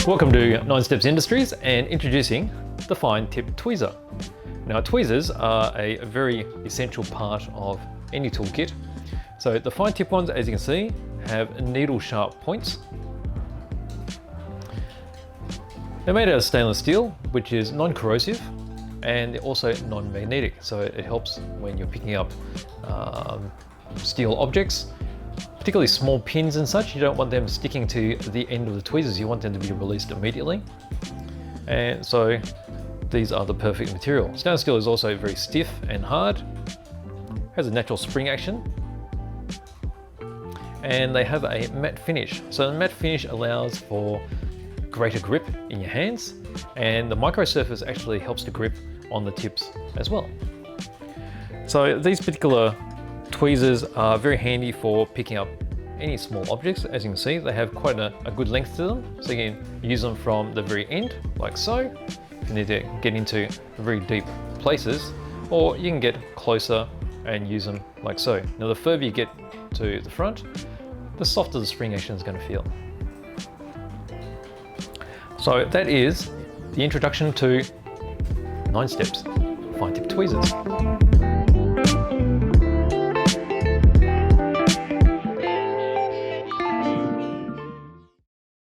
Welcome to Ninesteps Industries and introducing the Fine Tip Tweezer. Now tweezers are a very essential part of any toolkit. So the fine tip ones, as you can see, have needle sharp points. They're made out of stainless steel, which is non-corrosive, and they're also non-magnetic. So it helps when you're picking up steel objects, particularly small pins and such. You don't want them sticking to the end of the tweezers. You want them to be released immediately. And so these are the perfect material. Stainless steel is also very stiff and hard, has a natural spring action, and they have a matte finish. So the matte finish allows for greater grip in your hands, and the micro surface actually helps to grip on the tips as well. So these particular tweezers are very handy for picking up any small objects. As you can see, they have quite a good length to them, so you can use them from the very end, like so, if you need to get into very deep places, or you can get closer and use them like so. Now the further you get to the front, the softer the spring action is going to feel. So that is the introduction to Ninesteps Fine Tip Tweezers.